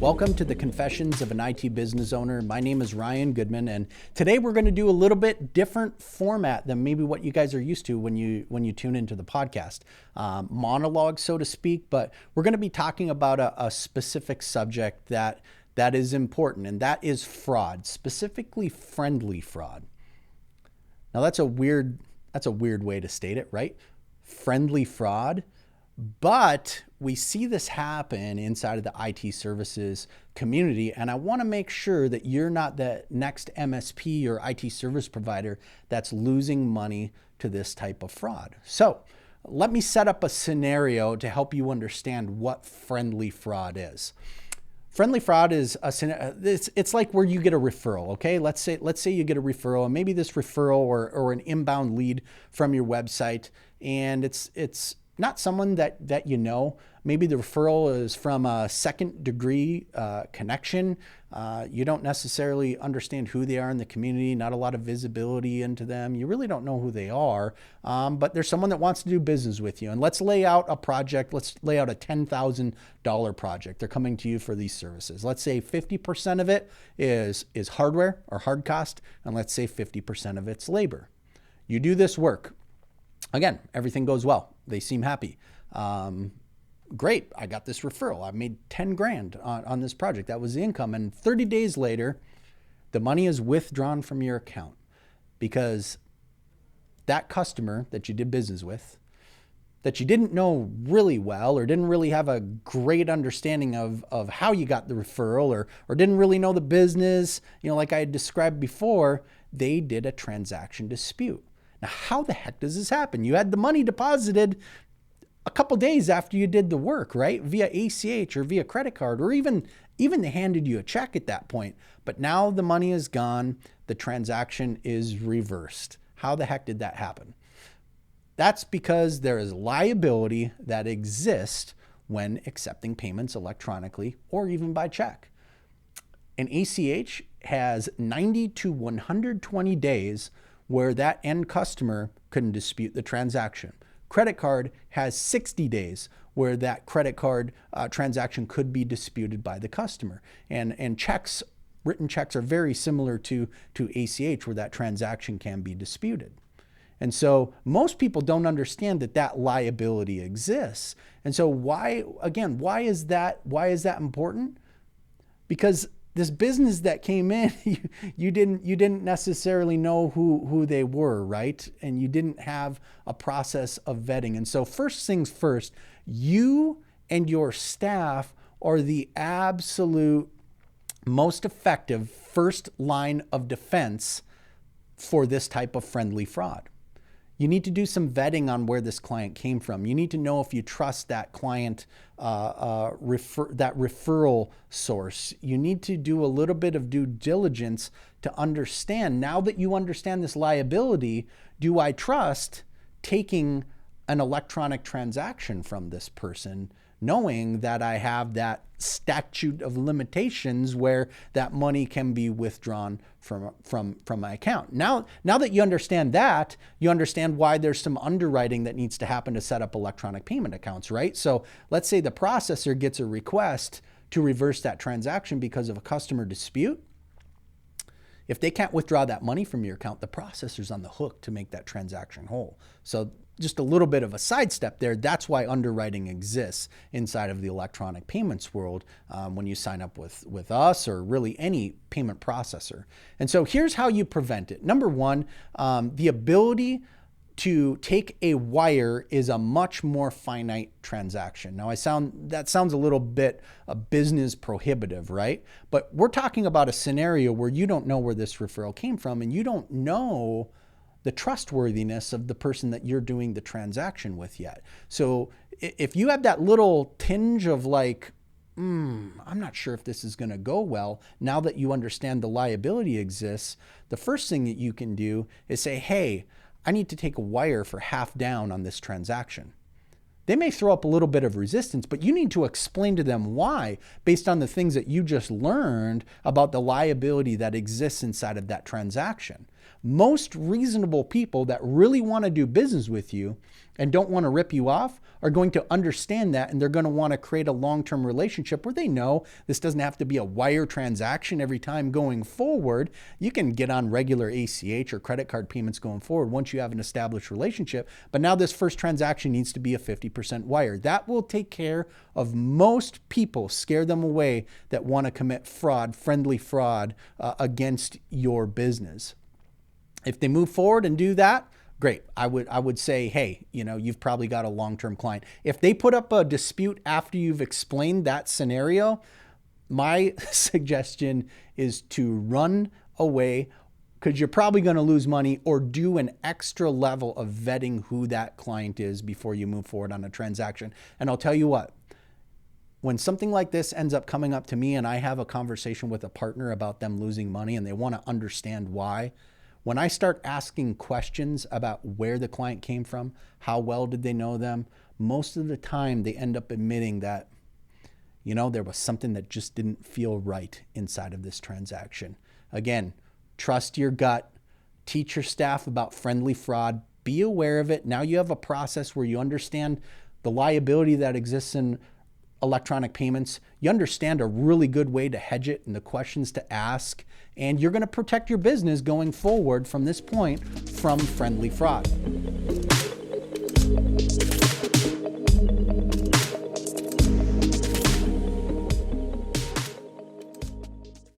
Welcome to the Confessions of an IT Business Owner. My name is Ryan Goodman, and today we're going to do a little bit different format than maybe what you guys are used to when you tune into the podcast. Monologue, so to speak, but we're going to be talking about a specific subject that is important, and that is fraud, specifically friendly fraud. Now that's a weird way to state it, right? Friendly fraud. But we see this happen inside of the IT services community, and I want to make sure that you're not the next MSP or IT service provider that's losing money to this type of fraud. So let me set up a scenario to help you understand what friendly fraud is. Friendly fraud is it's like where you get a referral, okay? Let's say you get a referral, and maybe this referral or an inbound lead from your website, and it's not someone that you know. Maybe the referral is from a second degree connection. You don't necessarily understand who they are in the community, not a lot of visibility into them. You really don't know who they are, but there's someone that wants to do business with you. And let's lay out a project. Let's lay out a $10,000 project. They're coming to you for these services. Let's say 50% of it is hardware or hard cost, and let's say 50% of it's labor. You do this work. Again, everything goes well. They seem happy. Great, I got this referral. I made 10 grand on this project. That was the income. And 30 days later, the money is withdrawn from your account because that customer that you did business with, that you didn't know really well or didn't really have a great understanding of how you got the referral or didn't really know the business, like I had described before, they did a transaction dispute. Now, how the heck does this happen? You had the money deposited a couple days after you did the work, right? Via ACH or via credit card, or even they handed you a check at that point. But now the money is gone. The transaction is reversed. How the heck did that happen? That's because there is liability that exists when accepting payments electronically or even by check. An ACH has 90 to 120 days where that end customer couldn't dispute the transaction. Credit card has 60 days where that credit card transaction could be disputed by the customer. And checks, written checks, are very similar to ACH, where that transaction can be disputed. And so most people don't understand that liability exists. And so why is that important? Because this business that came in, you didn't necessarily know who they were, right? And you didn't have a process of vetting. And so first things first, you and your staff are the absolute most effective first line of defense for this type of friendly fraud. You need to do some vetting on where this client came from. You need to know if you trust that client, that referral source. You need to do a little bit of due diligence to understand, now that you understand this liability, do I trust taking an electronic transaction from this person, knowing that I have that statute of limitations where that money can be withdrawn from my account. Now that you understand why there's some underwriting that needs to happen to set up electronic payment accounts, right? So let's say the processor gets a request to reverse that transaction because of a customer dispute. If they can't withdraw that money from your account, the processor's on the hook to make that transaction whole. So just a little bit of a sidestep there. That's why underwriting exists inside of the electronic payments world when you sign up with us or really any payment processor. And so here's how you prevent it. Number one, the ability to take a wire is a much more finite transaction. Now that sounds a little bit business prohibitive, right? But we're talking about a scenario where you don't know where this referral came from and you don't know the trustworthiness of the person that you're doing the transaction with yet. So if you have that little tinge of like, I'm not sure if this is going to go well, now that you understand the liability exists, the first thing that you can do is say, hey, I need to take a wire for half down on this transaction. They may throw up a little bit of resistance, but you need to explain to them why, based on the things that you just learned about the liability that exists inside of that transaction. Most reasonable people that really want to do business with you and don't want to rip you off are going to understand that, and they're going to want to create a long-term relationship where they know this doesn't have to be a wire transaction every time going forward. You can get on regular ACH or credit card payments going forward once you have an established relationship. But now this first transaction needs to be a 50% wire. That will take care of most people, scare them away that want to commit fraud, friendly fraud against your business. If they move forward and do that, great. I would say, hey, you've probably got a long-term client. If they put up a dispute after you've explained that scenario, my suggestion is to run away, because you're probably going to lose money, or do an extra level of vetting who that client is before you move forward on a transaction. And I'll tell you what, when something like this ends up coming up to me and I have a conversation with a partner about them losing money and they want to understand why, when I start asking questions about where the client came from, how well did they know them, most of the time they end up admitting that, there was something that just didn't feel right inside of this transaction. Again, trust your gut, teach your staff about friendly fraud, be aware of it. Now you have a process where you understand the liability that exists in electronic payments. You understand a really good way to hedge it and the questions to ask, and you're going to protect your business going forward from this point from friendly fraud.